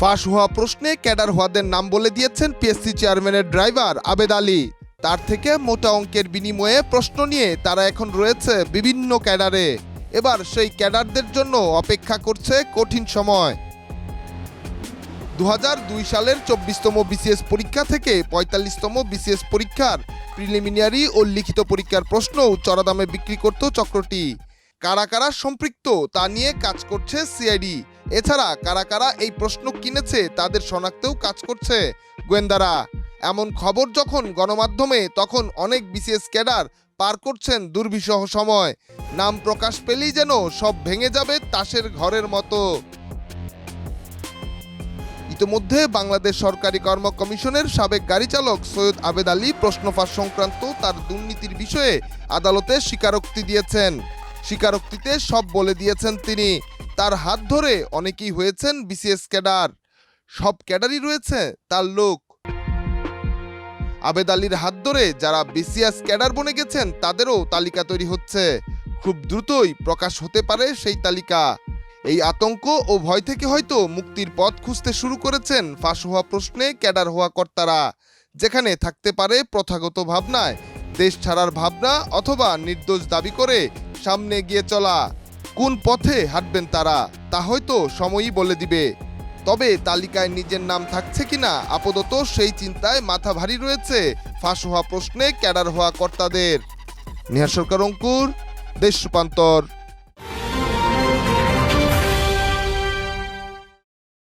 ফাঁস হওয়া প্রশ্নে ক্যাডার হওয়াদের নাম বলে দিয়েছেন পিএসসি চেয়ারম্যানের ড্রাইভার আবেদ আলী। তার থেকে মোটা অঙ্কের বিনিময়ে প্রশ্ন নিয়ে তারা এখন রয়েছে বিভিন্ন ক্যাডারে। এবার সেই ক্যাডারদের জন্য অপেক্ষা করছে কঠিন সময়। 2002 সালের 24তম বিসিএস পরীক্ষা থেকে 45তম বিসিএস পরীক্ষার প্রিলিমিনারি ও লিখিত পরীক্ষার প্রশ্নও চড়া দামে বিক্রি করত চক্রটি। কারা কারা সম্পৃক্ত তা নিয়ে কাজ করছে সিআইডি। এছাড়া কারা কারা এই প্রশ্ন কিনেছে তাদের শনাক্তেও কাজ করছে গোয়েন্দারা। এমন খবর যখন গণমাধ্যমে, তখন অনেক বিসিএস ক্যাডার পার করছেন দুর্বিষহ সময়। নাম প্রকাশ পেলেই যেন সব ভেঙে যাবে তাসের ঘরের মতো। ইতিমধ্যে বাংলাদেশ সরকারি কর্ম কমিশনের সাবেক গাড়ি চালক সৈয়দ আবেদ আলী প্রশ্ন ফাঁস সংক্রান্ত তার দুর্নীতির বিষয়ে আদালতে স্বীকারোক্তি দিয়েছেন। স্বীকারোক্তিতে সব বলে দিয়েছেন তিনি। তার হাত ধরে অনেকেই হয়েছেন বিসিএস ক্যাডার। সব ক্যাডারই রয়েছে তার লোক। আবেদ আলীর হাত ধরে যারা বিসিএস ক্যাডার বনে গেছেন তাদেরও তালিকা তৈরি হচ্ছে। খুব দ্রুতই প্রকাশ হতে পারে সেই তালিকা। এই আতঙ্ক ও ভয় থেকে হয়তো মুক্তির পথ খুঁজতে শুরু করেছেন ফাঁস হওয়া প্রশ্নে ক্যাডার হওয়া কর্তারা, যেখানে থাকতে পারে প্রথাগত ভাবনায় দেশ ছাড়ার ভাবনা অথবা নির্দোষ দাবি করে সামনে এগিয়ে চলা। কোন পথে হাঁটবেন তারা তা হয়তো সময়ই বলে দিবে। তবে তালিকায় নিজের নাম থাকছে কিনা আপাতত সেই চিন্তায় মাথা ভারী রয়েছে ফাঁস হওয়া প্রশ্নে ক্যাডার হওয়া কর্তাদের। নিহার সরকার, অঙ্কুর, দেশ রূপান্তর।